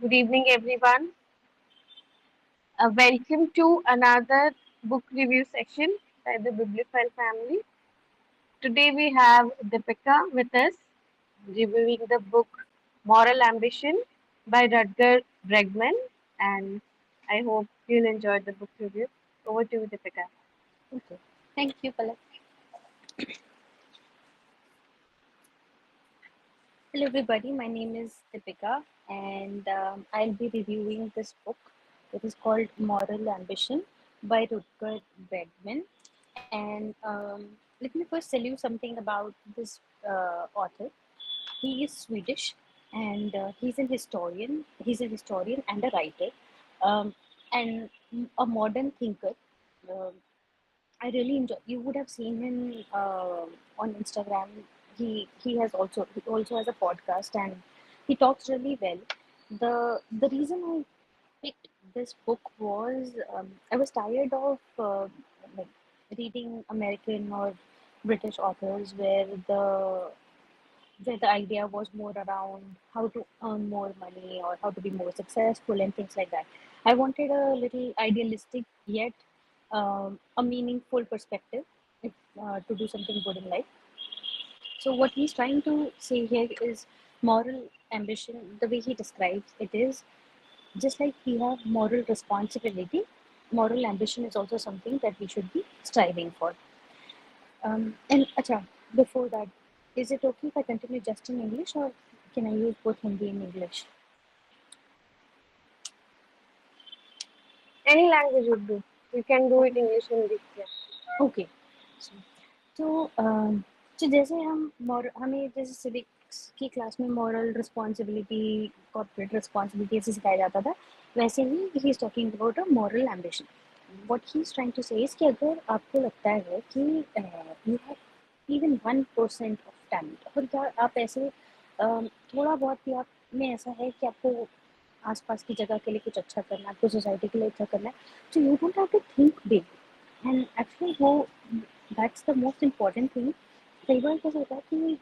Good evening, everyone. Welcome to another book review section by the Bibliophile family. Today we have Deepika with us, reviewing the book Moral Ambition by Rutger Bregman, and I hope you'll enjoy the book review. Over to you, Deepika. Okay. Thank you, Palak. Hello, everybody. My name is Deepika, and I'll be reviewing this book. It is called Moral Ambition by Rutger Bregman. And let me first tell you something about this author. He is Swedish, and he's an historian. He's a historian and a writer, um, and a modern thinker. Um I really enjoy. You would have seen him on Instagram. He also has a podcast and he talks really well. The reason I picked this book was I was tired of like reading American or British authors where the idea was more around how to earn more money or how to be more successful and things like that. I wanted a little idealistic yet a meaningful perspective to do something good in life. So, what he's trying to say here is moral ambition, the way he describes it is just like we have moral responsibility, moral ambition is also something that we should be striving for. And acha, before that, is it okay if I continue just in English or can I use both Hindi and English? Any language would do. You can do it English and Hindi. Yeah. Okay तो तो जैसे हमें जैसे civics की class में moral responsibility corporate responsibility ऐसे सिखाया जाता था वैसे ही is talking about a moral ambition what he is trying to say is कि अगर आपको लगता है कि you have even 1% of talent और क्या आप ऐसे थोड़ा बहुत भी आप में ऐसा है कि आपको आसपास की जगह के लिए कुछ अच्छा करना है आपको सोसाइटी के लिए अच्छा करना है तो you don't have to think big and actually वो that's the most important thing कई बार कैसा होता है कि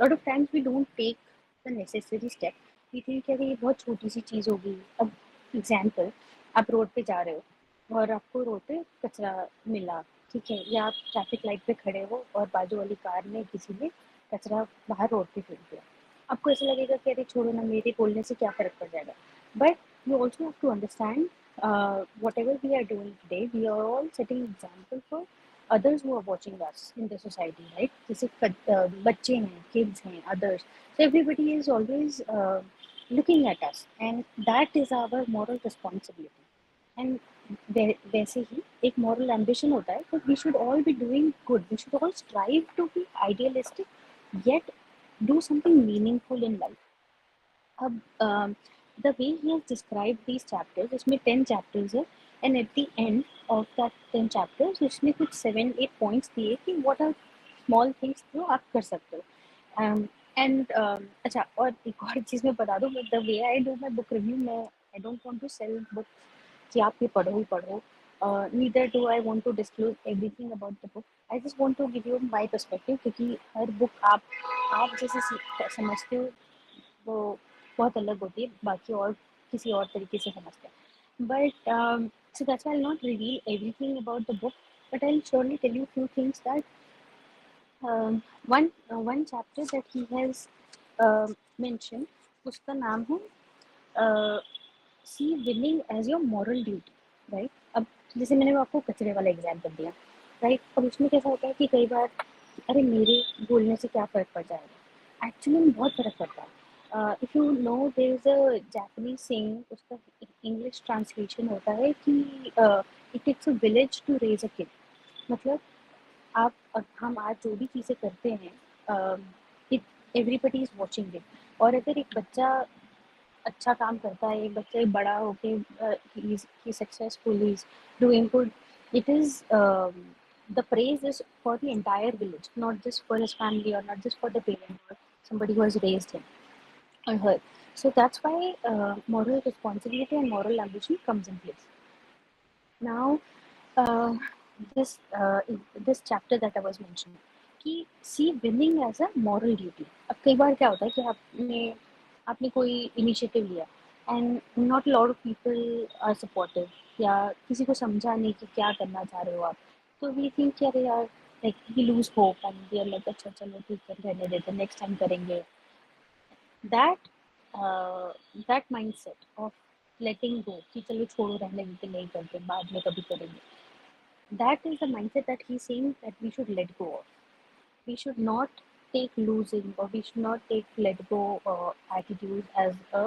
lot of times we don't take the necessary step we think कि अरे ये बहुत छोटी सी चीज़ होगी अब एग्जाम्पल आप रोड पे जा रहे हो और आपको रोड पे कचरा मिला ठीक है या आप ट्रैफिक लाइट पे खड़े हो और बाजू वाली कार में किसी ने कचरा बाहर रोड पे फेंक दिया आपको ऐसा लगेगा कि अरे छोड़ो ना मेरे बोलने से क्या फ़र्क पड़ जाएगा but you also have to understand whatever we are doing today we are all setting example for others who are watching us in the society right जैसे बच्चे हैं kids हैं others so everybody is always looking at us and that is our moral responsibility and वैसे ही एक moral ambition होता है but we should all be doing good we should all strive to be idealistic yet do something meaningful in life अब the way he has described these chapters इसमें 10 chapters है and at the end of that 10 chapters उसने कुछ 7-8 points दिए कि what are small things जो आप कर सकते हो and अच्छा और एक और चीज़ मैं बता दूँ the way I do my book review मैं I don't want to sell books कि आप ये पढ़ो ही पढ़ो neither do I want to disclose everything about the book I just want to give you my perspective क्योंकि हर book आप जैसे समझते हो वो बहुत अलग होती है बाकी और किसी और तरीके से समझते हैं but so that's why I'll not reveal everything about the book but I'll surely tell you few things that one chapter that he has mentioned उसका नाम है see winning as your moral duty right अब जैसे मैंने आपको कचरे वाला example दिया राइट अब उसमें कैसा होता है कि कई बार अरे मेरे बोलने से क्या फ़र्क पड़ जाएगा एक्चुअली में बहुत फ़र्क पड़ता है if you know there is a Japanese saying उसका इंग्लिश ट्रांसलेशन होता है कि it takes a village to raise a kid मतलब हम आज जो भी चीज़ें करते हैं it everybody is watching it और अगर एक बच्चा अच्छा काम करता है एक बच्चा बड़ा होके ही successful he is doing good it is the praise is for the entire village not just for his family or not just for the parent or somebody who has raised him or her so that's why moral responsibility and moral ambition comes in place now uh, this chapter that I was mentioning कि see winning as a moral duty अब कई बार क्या होता है कि आपने कोई initiative लिया and not lot of people are supportive, या किसी को समझा नहीं कि क्या करना चाह रहे हो आप। तो वी थिंक कि अरे यार, like we lose hope and we are like अच्छा चलो ठीक है, रहने देते, नेक्स्ट टाइम करेंगे। That that mindset of letting go कि चलो छोड़ो, रहने देते, नहीं करते, बाद में कभी करेंगे, that is the mindset that he's saying that we should let go of. We should not take losing, or we should not take let go attitude as a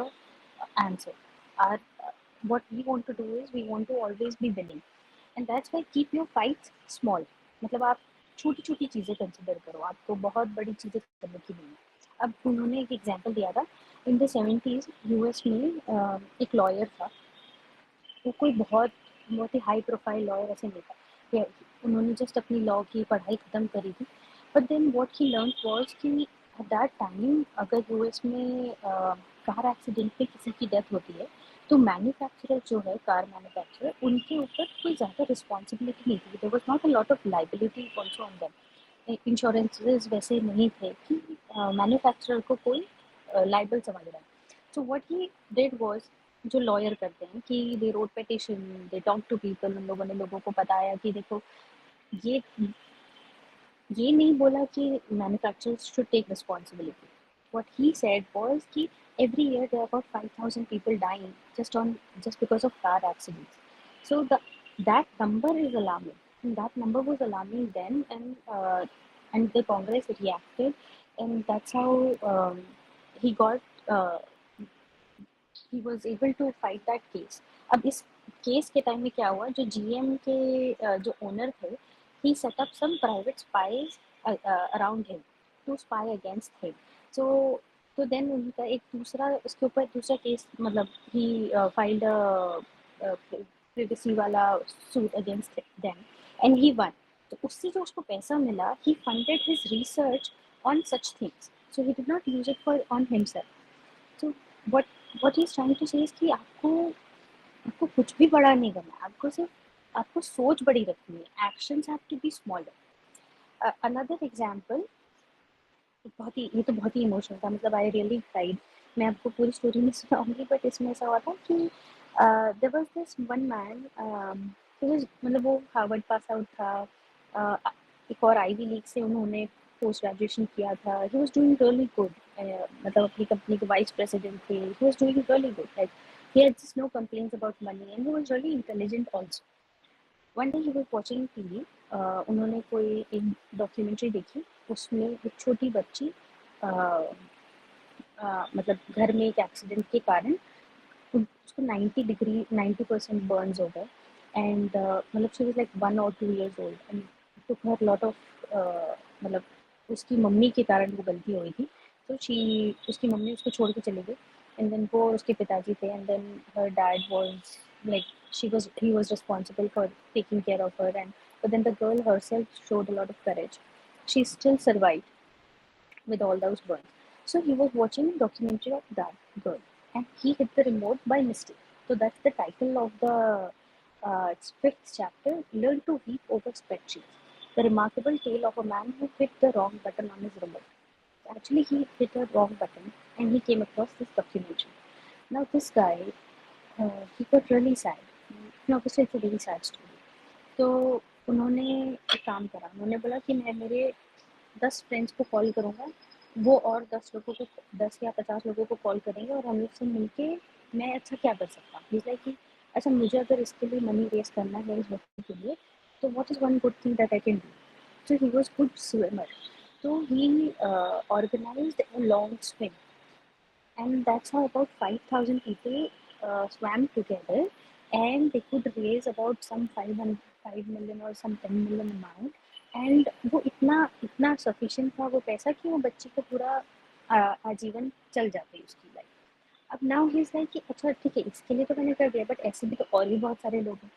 answer. Our what we want to do is we want to always be winning, and that's why keep your fights small. मतलब आप छोटी छोटी चीज़ें consider करो, आपको बहुत बड़ी चीज़ें करने की नहीं है। अब उन्होंने एक एग्जांपल दिया था, इन द 70s यूएस में एक लॉयर था, वो कोई बहुत बहुत ही हाई प्रोफाइल लॉयर ऐसे नहीं था, या उन्होंने जस्ट अपनी लॉ की पढ़ाई ख़त्म करी थी। But then what he learn was कि एट दैट टाइम अगर यूएस में कार एक्सीडेंट में किसी की डेथ होती है, तो मैन्युफैक्चरर जो है, कार मैन्युफैक्चरर, उनके ऊपर कोई ज़्यादा रिस्पॉन्सिबिलिटी नहीं थी। There was not a lot of liability also on them. Insurances वैसे नहीं थे कि मैन्युफैक्चरर को कोई लाइबल समझ रहा है। So what he did was, जो लॉयर करते हैं कि they wrote petition, they talk to people, उन लोगों ने लोगों को बताया कि देखो, ये ये नहीं बोला कि manufacturers should take responsibility. What he said was कि every year there are about 5,000 people dying just because of car accidents. So that number is alarming, and that number was alarming then, and the Congress reacted, and that's how he got he was able to fight that case. अब इस case के time में क्या हुआ, जो GM के जो owner थे, he set up some private spies around him to spy against him. तो देन उनका एक दूसरा, उसके ऊपर दूसरा केस, मतलब he filed a privacy वाला suit against them and he won. तो उससे जो उसको पैसा मिला, he funded his research on such things, so he did not use it for on himself. So what he's trying to say is कि आपको आपको कुछ भी बड़ा नहीं करना है, आपको सिर्फ आपको सोच बड़ी रखनी है, actions have to be smaller. Another example, बहुत ही, ये तो बहुत ही इमोशनल था, मतलब आई रियली क्राइड। मैं आपको पूरी स्टोरी नहीं सुनाऊंगी, बट इसमें ऐसा हुआ था कि there was this one man, मतलब वो हार्वर्ड पास आउट था, एक और आईवी लीग से उन्होंने पोस्ट ग्रेजुएशन किया था। He was doing really good, मतलब अपनी कंपनी के वाइस प्रेसिडेंट थे। He was doing really good, like he had just no complaints about money, and he was really intelligent also. One day he was watching TV, उन्होंने कोई एक documentary देखी, उसमें एक छोटी बच्ची मतलब घर में एक एक्सीडेंट के कारण उसको 90% बर्न्स हो गए, एंड मतलब she was like 1 or 2 years old, and took her lot of, मतलब उसकी मम्मी के कारण वो गलती हुई थी। तो शी उसकी मम्मी उसको छोड़ के चली गई, एंड देन वो उसके पिताजी थे, and then her dad was like he was responsible for taking care of her, and but then the girl herself showed a lot of courage. She still survived with all those burns. So he was watching a documentary of that girl, and he hit the remote by mistake. So that's the title of the fifth chapter, Learn to Weep Over Spreadsheets. The remarkable tale of a man who hit the wrong button on his remote. Actually, he hit a wrong button and he came across this documentary. Now, this guy, he got really sad. And obviously, it's a very sad story. तो उन्होंने एक काम करा, उन्होंने बोला कि मैं मेरे 10 फ्रेंड्स को कॉल करूँगा, वो और 10 लोगों को, 10 या 50 लोगों को कॉल करेंगे, और हम लोग से मिलके मैं अच्छा क्या कर सकता हूँ। He's like कि अच्छा, मुझे अगर इसके लिए मनी रेज़ करना है इस बच्चे के लिए, तो what is one good thing that I can do? So he was good swimmer. So he organized a long swim, and that's how about 5,000 people swam together, and they could raise about some 5 million or some 10 million amount. And वो इतना इतना sufficient था वो पैसा कि वो बच्ची को पूरा आजीवन चल जाती उसकी लाइफ। अब नाउ ही इज लाइक कि अच्छा ठीक है, इसके लिए तो मैंने कर दिया, बट ऐसे भी तो और भी बहुत सारे लोग हैं,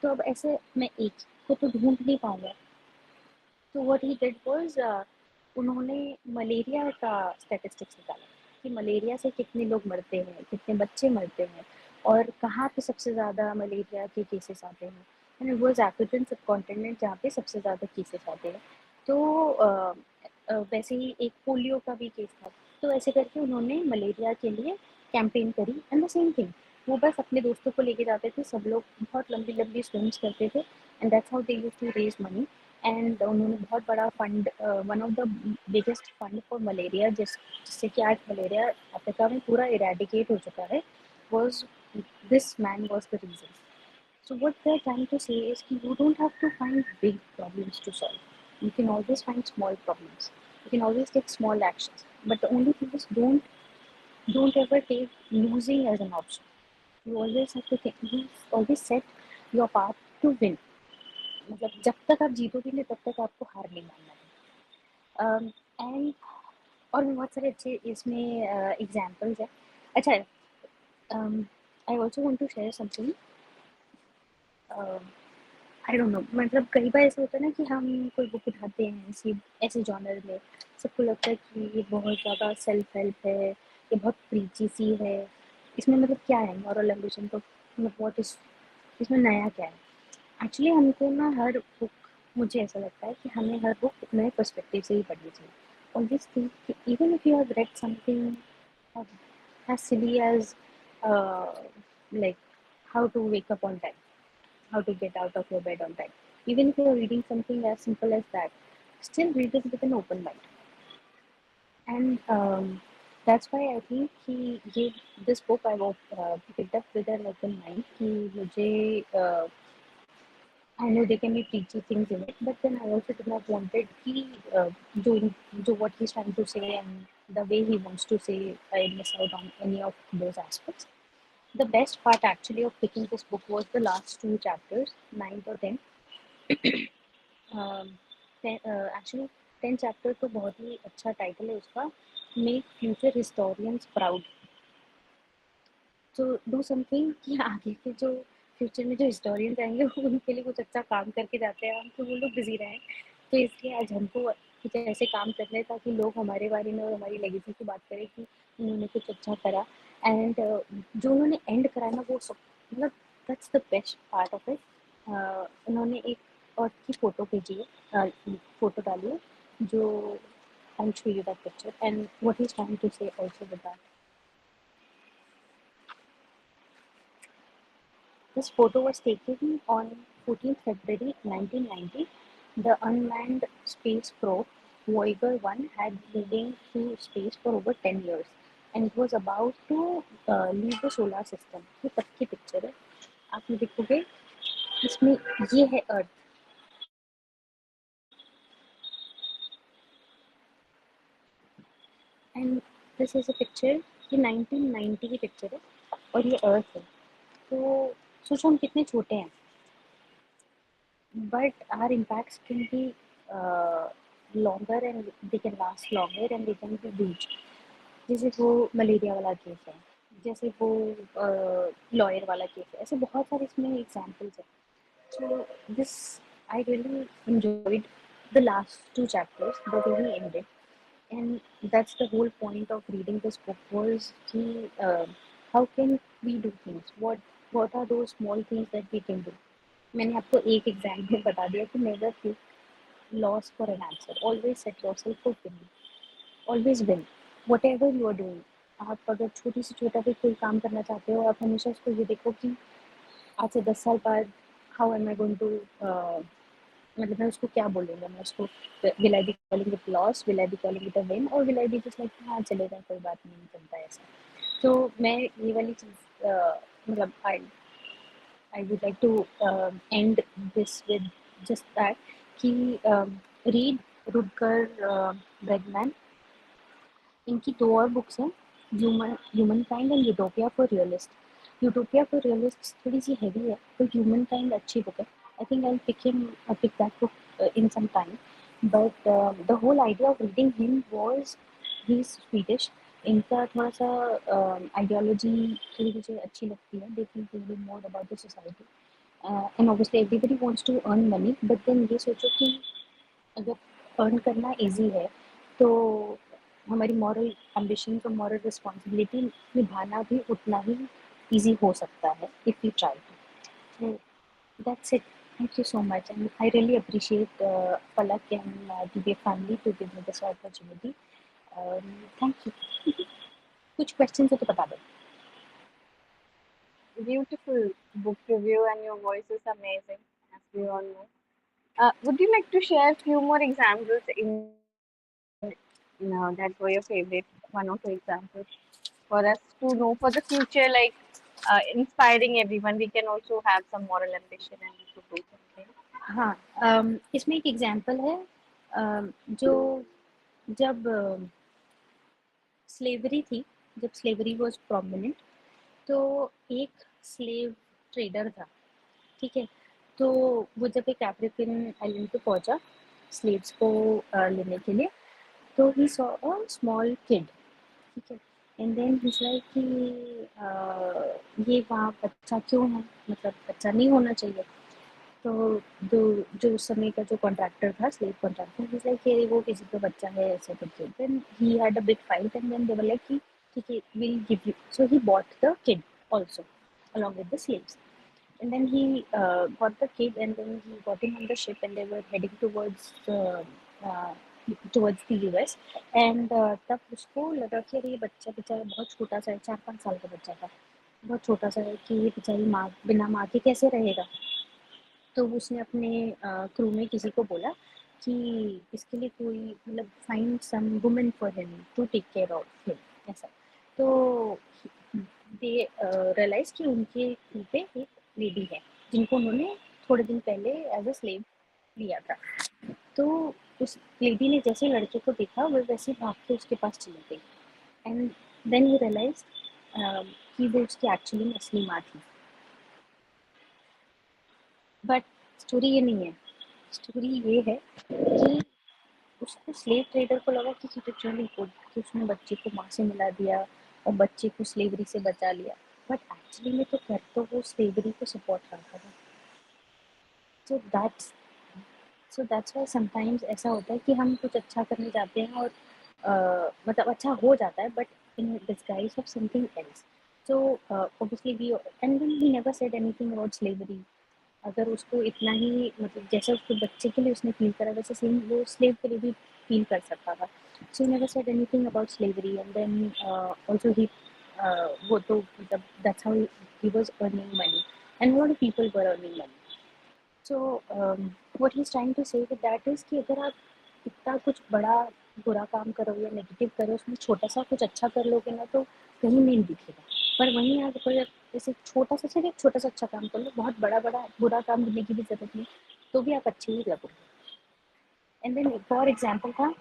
तो अब ऐसे मैं एक को तो ढूंढ नहीं पाऊंगा। तो व्हाट ही डिड वाज, उन्होंने मलेरिया का स्टैटिस्टिक्स निकाला कि मलेरिया से कितने लोग मरते हैं, कितने बच्चे मरते हैं, और कहाँ पे सबसे ज़्यादा मलेरिया के केसेस आते हैं। And it was African subcontinent जहाँ पे सबसे ज़्यादा केसेस आते हैं। तो वैसे ही एक पोलियो का भी केस था। तो ऐसे करके उन्होंने मलेरिया के लिए कैंपेन करी एंड द सेम थिंग, वो बस अपने दोस्तों को लेके जाते थे, सब लोग बहुत लंबी लंबी स्विम्स करते थे and that's how they used to raise money. And उन्होंने बहुत बड़ा fund, one of the biggest fund for malaria, जिससे कि आज मलेरिया अफ्रीका में पूरा इरेडिकेट हो चुका है, was this man was the reason. So what they're trying to say is कि you don't have to find big problems to solve. You can always find small problems. You can always take small actions. But the only thing is don't ever take losing as an option. You always have to think, you always set your path to win. मतलब जब तक आप जीतोगे नहीं तब तक आपको हार नहीं मानना है। एंड और भी बहुत सारे अच्छे इसमें एग्जाम्पल्स है। अच्छा, I also want to share something. I don't know, मतलब कई बार ऐसा होता है ना कि हम कोई बुक उठाते हैं ऐसी ऐसे जॉनर में, सबको लगता है कि ये बहुत ज़्यादा सेल्फ हेल्प है, ये बहुत प्रीची सी है, इसमें मतलब क्या है मॉरल एम्बिशन, तो मतलब व्हाट इज इसमें नया क्या है। एक्चुअली हमको ना हर बुक, मुझे ऐसा लगता है कि हमें हर बुक नए पर्सपेक्टिव से ही पढ़नी चाहिए। ऑलवेज थिंक कि even if you have read something as silly as like how to wake up on time, how to get out of your bed on time. Even if you're reading something as simple as that, still read it with an open mind. And that's why I think कि ये this book I picked up with an open mind कि मुझे I know there can be preachy things in it, but then I also did not wanted कि जो what he's trying to say and the way he wants to say I miss out on any of those aspects. The best part actually of picking this book was the last two chapters, 9th or 10th. Actually 10 chapter तो बहुत ही अच्छा title है उसका, make future historians proud. तो do something कि आगे के जो फ्यूचर में जो हिस्टोरियंस आएंगे वो उनके लिए कुछ अच्छा काम करके जाते हैं, हम तो वो लोग बिजी रहें। तो इसलिए आज हमको कुछ ऐसे काम करने हैं ताकि लोग हमारे बारे में और हमारी लेगेसी की बात करें कि उन्होंने कुछ अच्छा करा। एंड जो उन्होंने एंड करा ना वो सब मतलब that's the best part of it. उन्होंने एक और की फ़ोटो भेजी है, फ़ोटो डाली है जो I will show you that picture and what he is trying to say also with that. This photo was taken on 14th February 1990. The unmanned space probe Voyager 1 had been heading through space for over 10 years and it was about to leave the solar system. ये तब की picture है, आप ये देखोगे इसमें ये है earth and this is a picture, ये 1990 की पिक्चर है और ये अर्थ है। तो सोचो हम कितने छोटे हैं, but our impacts can be longer and they can last longer and they can be huge. जैसे वो मलेरिया वाला केस है, जैसे वो लॉयर वाला केस है, ऐसे बहुत सारे इसमें एग्जांपल्स हैं। So this I really enjoyed the last two chapters, the way he ended, and that's the whole point of reading this book was कि how can we do things? What are those small things that we can do? मैंने आपको एक example बता दिया कि never take loss for an answer, always set yourself for winning, always win whatever you are doing. आप अगर छोटी से छोटा भी कोई काम करना चाहते हो, आप हमेशा उसको ये देखो कि आज से 10 साल बाद how am I going to, मतलब मैं उसको क्या बोलूँगा, मैं उसको will I be calling it loss, will I be calling it a win, और will I be just like हाँ चलेगा कोई बात नहीं चलता है ऐसा। तो मैं ये वाली चीज़ मतलब I would like to end this with just that कि read रुडगर ब्रेगमैन, इनकी दो और बुक्स हैं, human kind and utopia for realist. Utopia for realist थोड़ी सी हैवी है, तो ह्यूमन काइंड अच्छी बुक है। I think I pick that book in some time, but the whole idea of reading him was he is Swedish. इनका थोड़ा सा ideology थोड़ी मुझे अच्छी लगती है, they think more about the society and obviously everybody wants to earn money, but then ये सोचो कि अगर अर्न करना इजी है तो हमारी मॉरल एम्बिशंस और मॉरल रिस्पॉन्सिबिलिटी निभाना भी उतना ही इजी हो सकता है if you try to. So that's it. Thank you so much, and I really appreciate Palak and the family to give me this opportunity. Thank you. कुछ question है तो बता दो। Beautiful book review, and your voice is amazing, as we all know. Would you like to share a few more examples in that were your favorite, one or two examples, for us to know for the future, like inspiring everyone? We can also have some moral ambition and we could do something. हाँ, इसमें एक example है, जो जब slavery थी, जब slavery was prominent, तो एक स्लेव ट्रेडर था, ठीक है? तो वो जब एक अफ्रीकन आइलैंड पे पहुंचा स्लेव्स को लेने के लिए, तो he saw a small kid, ठीक है? एंड देन ही लाइक कि ये वहाँ बच्चा क्यों है, मतलब बच्चा नहीं होना चाहिए। तो जो जो उस समय का जो कॉन्ट्रैक्टर था, स्लेव कॉन्ट्रैक्टर, ही लाइक कि वो किसी का बच्चा है ऐसा करके। Then he had a big fight and then they were like कि ठीक है, will give you. So he bought the kid also along with the slaves. And then he got the kid, and then he got him on the ship, and they were heading uh, towards the US. And तब उसको लगा कि अरे ये बच्चा बेचारा बहुत छोटा सा है, 4-5 साल का बच्चा था, बहुत छोटा सा है कि ये बेचारी माँ बिना माँ के कैसे रहेगा। तो उसने अपने क्रू में किसी को बोला कि इसके लिए कोई मतलब find some women for him to take care of him, ऐसा। तो दे रियलाइज कि उनके crew पे एक लेडी है जिनको उन्होंने थोड़े दिन पहले एज अ स्लेव लिया था। तो उस लेडी ने जैसे लड़के को देखा, वो वैसे भाग के उसके पास चली गई। एंड देन ही रियलाइज कि वो उसकी एक्चुअली में असली माँ थी। बट स्टोरी ये नहीं है, स्टोरी ये है कि उसको स्लेव ट्रेडर को लगा कि इट इज रियली गुड कि उसने बच्चे को माँ से मिला दिया और बच्चे को स्लेवरी से बचा लिया। बट एक्चुअली में तो कर तो वो स्लेवरी को सपोर्ट करता था। So that's so that's why sometimes ऐसा होता है कि हम कुछ अच्छा करने जाते हैं और मतलब अच्छा हो जाता है, but in disguise of something else. So obviously we and then he never said anything about slavery. अगर उसको इतना ही मतलब जैसे उसके बच्चे के लिए उसने फील करा, वैसे सेम वो स्लेव के लिए भी फील कर सकता था। So never said anything about slavery. And then also he वो तो मतलब that's how he was earning money and what people were earning money. So what he is trying to say with that is कि अगर आप इतना कुछ बड़ा बुरा काम करो या नेगेटिव करो, उसमें छोटा सा कुछ अच्छा कर लोगे ना, तो कहीं नहीं दिखेगा। पर वहीं आप कोई जैसे छोटा सा, सिर्फ एक छोटा सा अच्छा काम कर लो, बहुत बड़ा बड़ा बुरा काम करने की भी जरूरत नहीं, तो भी आप अच्छे ही लगोगे। एंड देन एक और एग्जाम्पल था,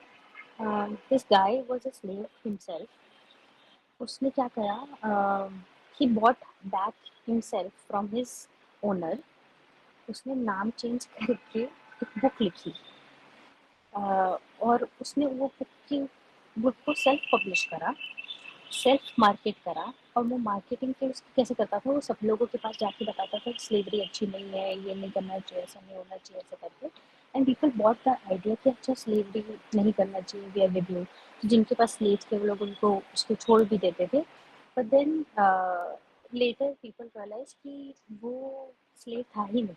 this guy was a slave himself. उसने क्या करा, he bought back himself from his owner. उसने नाम चेंज करके एक बुक लिखी, और उसने वो बुक को सेल्फ पब्लिश करा, सेल्फ मार्केट करा। और वो मार्केटिंग के कैसे करता था, वो सब लोगों के पास जाके बताता था कि स्लेवरी अच्छी नहीं है, ये नहीं करना चाहिए, ऐसा नहीं होना चाहिए, ऐसा करके। And people bought the idea कि अच्छा स्लेवरी नहीं करना चाहिए, वी आर विद यू। तो जिनके पास स्लेव्स थे वो लोग उनको उसको छोड़ भी देते थे। But then later people realize कि वो स्लेव था ही नहीं,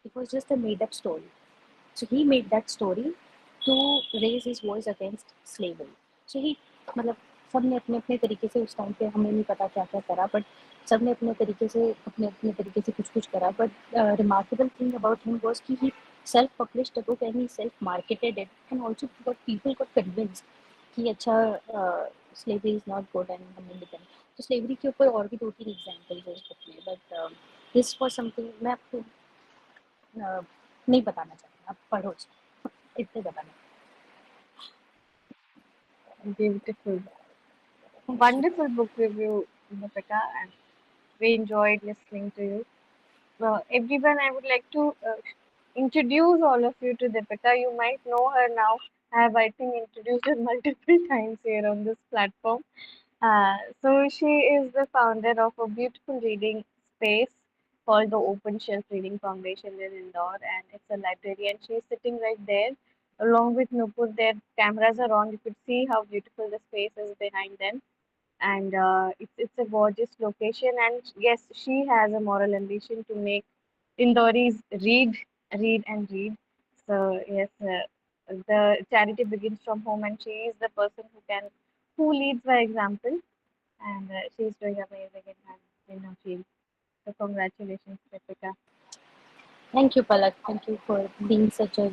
it was just a made up story. So he made that story to raise his voice against slavery. So he मतलब सब ने अपने अपने तरीके से उस टाइम पे, हमें नहीं पता क्या क्या करा, बट सब ने अपने तरीके से अपने अपने तरीके से कुछ कुछ करा। But remarkable thing about him was कि he self published the book and he self marketed it and also got people got convinced कि अच्छा slavery is not good and हमें नहीं करना। तो स्लेवरी के ऊपर और भी 2-3 एग्जाम्पल है इस बुक में, बट दिस वाज समथिंग मैं आपको नहीं बताना चाहती, आप पढ़ो इतने बताना। Beautiful. Thank you. Wonderful book review, Deepika, and we enjoyed listening to you. Everyone, I would like to introduce all of you to Deepika. You might know her now. I have, I think, introduced her multiple times here on this platform. So she is the founder of a beautiful reading space called the Open Shelf Reading Foundation in Indore, and it's a library. And she's sitting right there, along with Nupur. Their cameras are on. You could see how beautiful the space is behind them, and it's a gorgeous location. And yes, she has a moral ambition to make Indoris read, read, and read. So yes, the charity begins from home, and she is the person who leads by example, and she's doing amazing in that. in her field. So congratulations, Deepika. Thank you, Palak. Thank you for being such a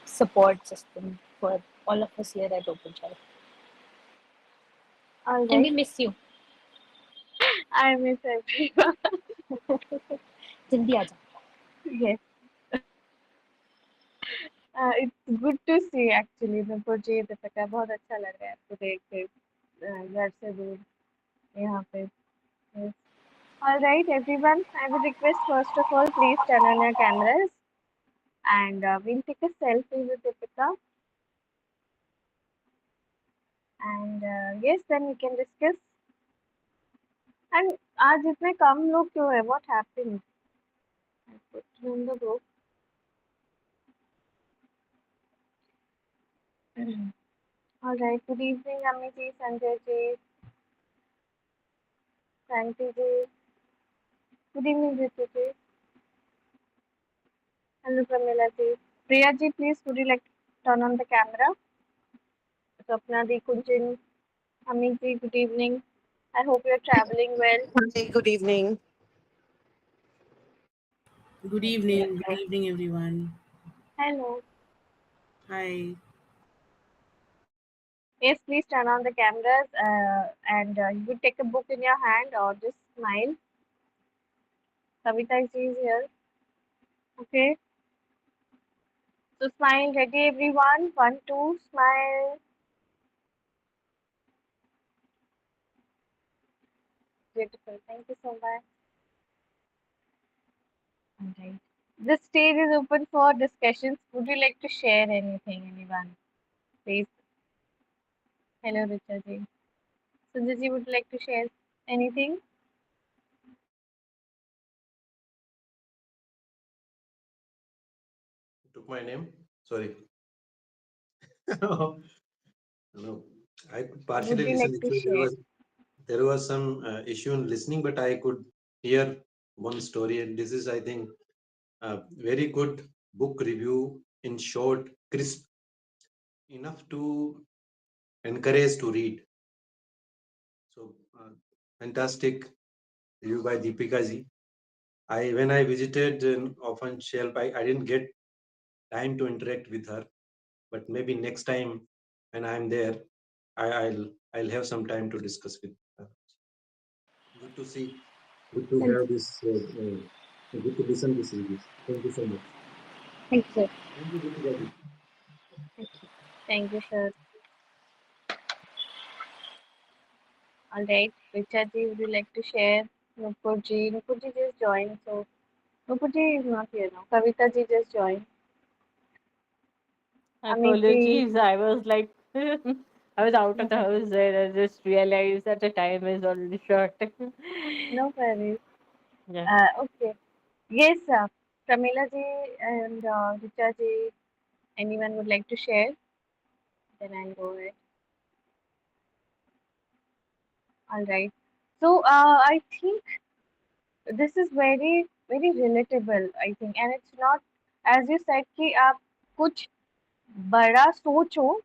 support system for all of us here at Open Child. All And we right. miss you. I miss everyone. जल्दी आ जा. Yes. It's good to see actually. मुझे दीपिका बहुत अच्छा लग रहा है आपको देख के घर से दूर यहाँ पे. Yes. All right, everyone. I would request first of all, please turn on your cameras and we'll take a selfie with Deepika. And yes, then we can discuss. And आज इतने कम लोग क्यों है? What happened? I put you in the group. All right. Good evening, Amity, Sanjay ji, Santi ji. Good evening, Ritu ji. Hello, Pramila ji. Priya ji, please, would you like to turn on the camera? Sapna ji, Kunjin, Amit ji, good evening. I hope you're traveling well. Hi, good evening. Okay. Good evening, everyone. Hello. Hi. Yes, please turn on the cameras and you would take a book in your hand or just smile. Savita ji is here. Okay. So smile. Ready, everyone? One, two, smile. Beautiful. Thank you so much. All right. This stage is open for discussions. Would you like to share anything, anyone? Please. Hello, Richa ji. Sanjay ji, would you like to share anything? Took my name. Sorry. No, I could Would partially you listen. like to Actually, share? there was some issue in listening, but I could hear one story, and this is, I think, a very good book review in short, crisp, enough to encourage to read. So, fantastic review by Deepika ji. When I visited Orphan Shelf, I didn't get time to interact with her, but maybe next time when I'm there, I'll have some time to discuss with her. Good to see. Good to Thank have this. Good to listen this reviews. Thank you so much. you, sir. Thank you, Deepika ji. Thank you. Thank you, sir. All right. Richa ji, would you like to share? Nupur ji. Nupur ji just joined, so Nupur ji is not here now. Kavita ji just joined. Amit ji. Apologies, I was like, I was out of No the worries. house and I just realized that the time is already short. No worries. Yeah. Okay. Yes, Pramila ji and Richa ji, anyone would like to share? Then I'll go ahead. All right. So I think this is very very relatable. I think, and it's not as you said कि आप कुछ बड़ा सोचो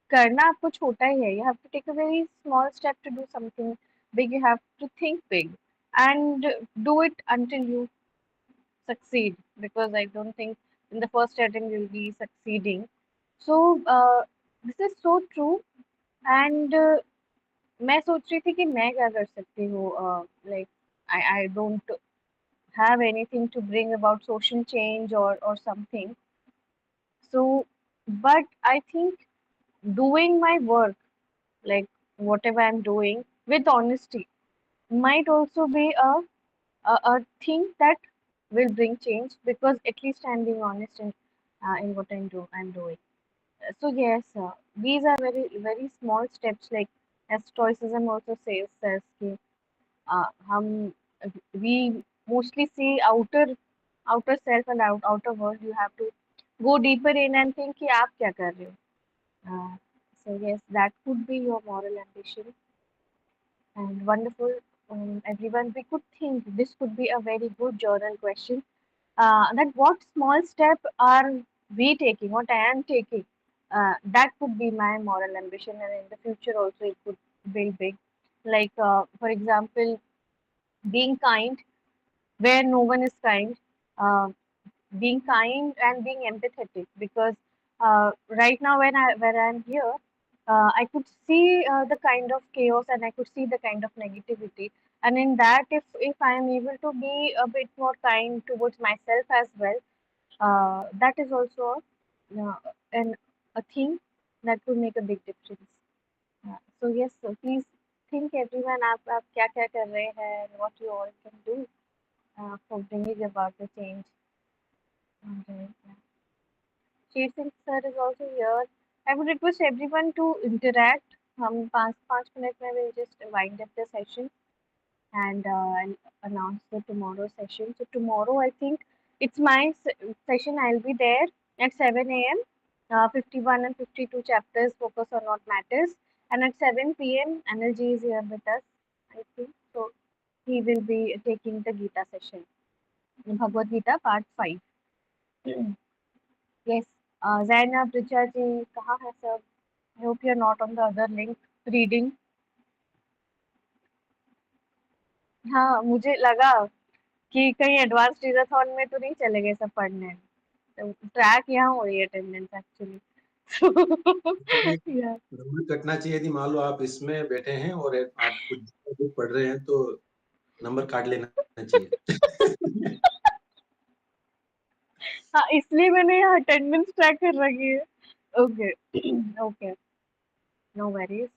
करना आपको छोटा ही है. You have to take a very small step to do something big. You have to think big and do it until you succeed, because I don't think in the first attempt you'll be succeeding. So this is so true. And मैं सोच रही थी कि मैं क्या कर सकती हूँ. Like I don't have anything to bring about social change or something. So, but I think doing my work, like whatever I'm doing with honesty, might also be a thing that will bring change, because at least I'm being honest in what I'm doing. So yes, these are very very small steps. Like as stoicism also says कि हम we mostly see outer self and outer world. You have to go deeper in and think कि आप क्या कर रहे हो. So yes, that could be your moral ambition. And wonderful, everyone. We could think this could be a very good journal question. That what small step are we taking? What I am taking? That could be my moral ambition, and in the future also it could build big. Like for example, being kind where no one is kind, uh, being kind and being empathetic. Because right now when I'm here, I could see the kind of chaos and I could see the kind of negativity. And in that, if I am able to be a bit more kind towards myself as well, that is also an a thing that could make a big difference. So yes, so please think everyone आप क्या क्या कर रहे हैं, and what you all can do for bringing about the change. Okay, yeah. Sheet Singh sir is also here. I would request everyone to interact. हम पाँच minute में will just wind up the session and I'll announce the tomorrow session. So tomorrow I think it's my session. I'll be there at 7 a.m. 51 and 52 chapters focus on what matters. And at 7 p.m. Energy is here with us, I think. So he will be taking the Gita session. Bhagavad Gita part 5. Yes. Zainab, Richa ji, kahan hai sir? I hope you're not on the other link reading. हाँ, मुझे लगा कि कहीं advance रीडाथॉन में तो नहीं चले गए सब पढ़ने। तो ट्रैक यहाँ हो रही है अटेंडेंस एक्चुअली। एक या नंबर कटना चाहिए थी, मान लो आप इसमें बैठे हैं और आप कुछ बुक पढ़ रहे हैं तो नंबर काट लेना चाहिए। हाँ, इसलिए मैंने यहाँ अटेंडेंस ट्रैक कर रखी है। Okay okay, no worries.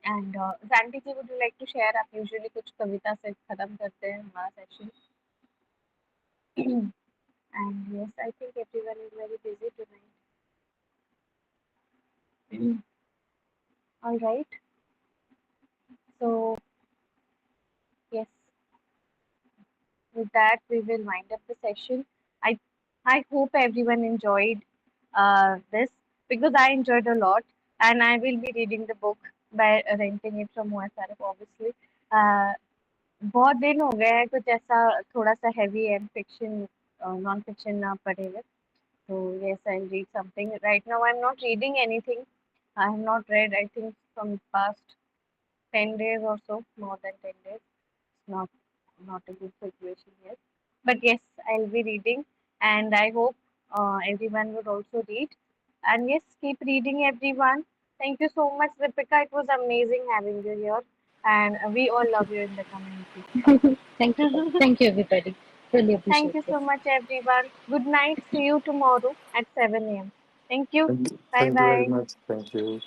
And Janaki ji, would you like to share? आप यूजुअली कुछ कविता से खत्म करते हैं हमारा सेशन। And yes, I think everyone is very busy tonight. All right, so yes, with that we will wind up the session. I i hope everyone enjoyed this, because I enjoyed a lot, and I will be reading the book by renting it from OSRF obviously. uh, बहुत दिन हो गए हैं कुछ ऐसा थोड़ा सा heavy and fiction non fiction ना पढ़े हुए। so yes, I'll read something. Right now I'm not reading anything. I have not read, I think, from past 10 days or so, more than 10 days. Not a good situation yet. But yes, I'll be reading, and I hope everyone would also read. And yes, keep reading, everyone. Thank you so much, Deepika. It was amazing having you here, and we all love you in the community. Thank you, everybody. Really Thank appreciate you it. so much, everyone. Good night. See you tomorrow at 7 a.m. Thank you. Bye Thank you very bye. much. Thank you.